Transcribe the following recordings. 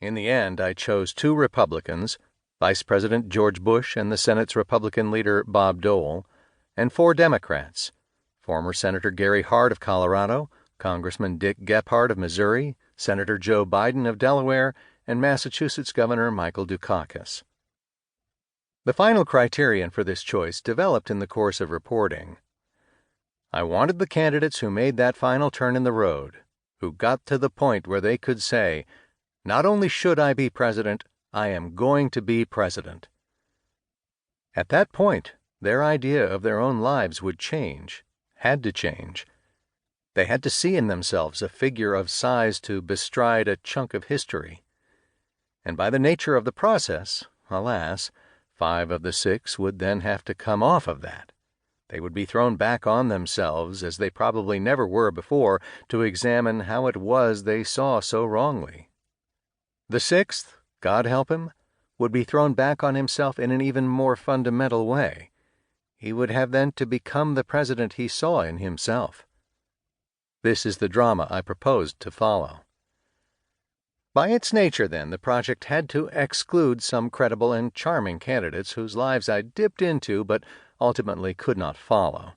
In the end, I chose 2 Republicans, Vice President George Bush and the Senate's Republican leader Bob Dole, and 4 Democrats, former Senator Gary Hart of Colorado, Congressman Dick Gephardt of Missouri, Senator Joe Biden of Delaware, and Massachusetts Governor Michael Dukakis. The final criterion for this choice developed in the course of reporting. I wanted the candidates who made that final turn in the road, who got to the point where they could say, "Not only should I be president, I am going to be president." At that point, their idea of their own lives would change, had to change. They had to see in themselves a figure of size to bestride a chunk of history. And by the nature of the process, alas, 5 of the 6 would then have to come off of that. They would be thrown back on themselves, as they probably never were before, to examine how it was they saw so wrongly. The 6th, God help him, would be thrown back on himself in an even more fundamental way. He would have then to become the president he saw in himself. This is the drama I proposed to follow. By its nature, then, the project had to exclude some credible and charming candidates whose lives I dipped into but ultimately could not follow.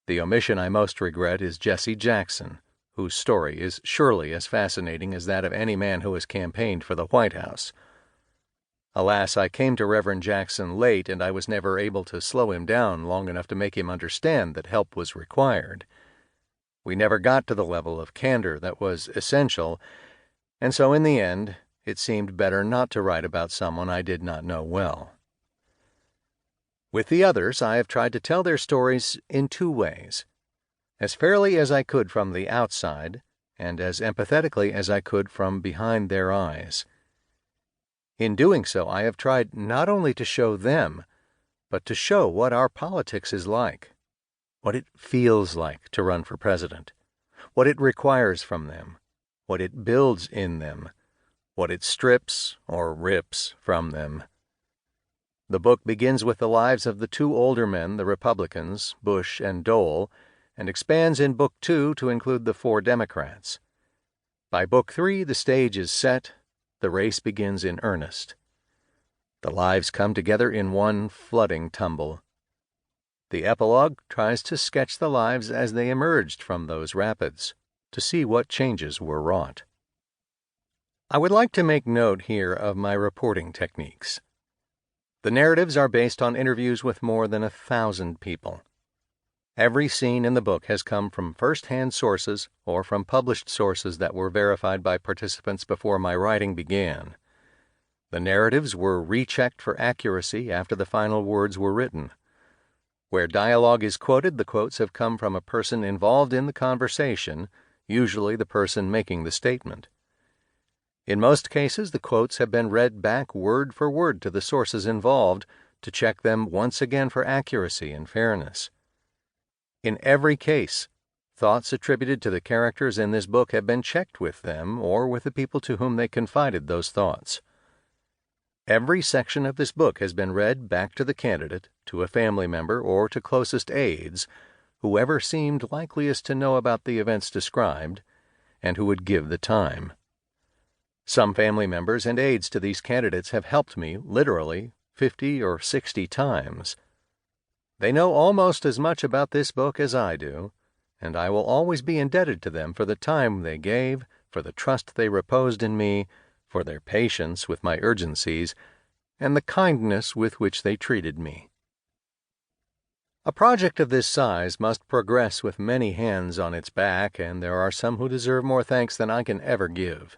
The omission I most regret is Jesse Jackson, whose story is surely as fascinating as that of any man who has campaigned for the White House. Alas, I came to Reverend Jackson late, and I was never able to slow him down long enough to make him understand that help was required. We never got to the level of candor that was essential, and so in the end, it seemed better not to write about someone I did not know well. With the others, I have tried to tell their stories in 2 ways: as fairly as I could from the outside, and as empathetically as I could from behind their eyes. In doing so, I have tried not only to show them, but to show what our politics is like, what it feels like to run for president, what it requires from them, what it builds in them, what it strips or rips from them. The book begins with the lives of the 2 older men, the Republicans, Bush and Dole, and expands in Book 2 to include the 4 Democrats. By Book 3, the stage is set, the race begins in earnest. The lives come together in one flooding tumble. The epilogue tries to sketch the lives as they emerged from those rapids, to see what changes were wrought. I would like to make note here of my reporting techniques. The narratives are based on interviews with more than 1,000 people. Every scene in the book has come from first-hand sources or from published sources that were verified by participants before my writing began. The narratives were rechecked for accuracy after the final words were written. Where dialogue is quoted, the quotes have come from a person involved in the conversation, usually the person making the statement. In most cases, the quotes have been read back word for word to the sources involved to check them once again for accuracy and fairness. In every case, thoughts attributed to the characters in this book have been checked with them or with the people to whom they confided those thoughts. Every section of this book has been read back to the candidate, to a family member, or to closest aides, whoever seemed likeliest to know about the events described, and who would give the time. Some family members and aides to these candidates have helped me, literally, 50 or 60 times. They know almost as much about this book as I do, and I will always be indebted to them for the time they gave, for the trust they reposed in me, for their patience with my urgencies, and the kindness with which they treated me. A project of this size must progress with many hands on its back, and there are some who deserve more thanks than I can ever give.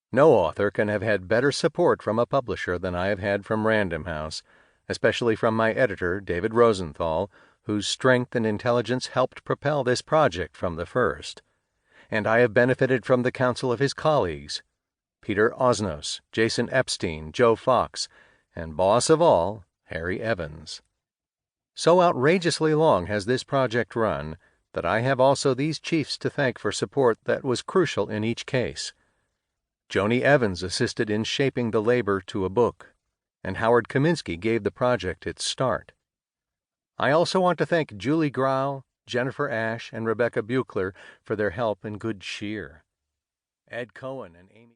No author can have had better support from a publisher than I have had from Random House, especially from my editor, David Rosenthal, whose strength and intelligence helped propel this project from the first. And I have benefited from the counsel of his colleagues, Peter Osnos, Jason Epstein, Joe Fox, and boss of all, Harry Evans. So outrageously long has this project run that I have also these chiefs to thank for support that was crucial in each case. Joni Evans assisted in shaping the labor to a book, and Howard Kaminsky gave the project its start. I also want to thank Julie Grau, Jennifer Ash, and Rebecca Buchler for their help and good cheer. Ed Cohen and Amy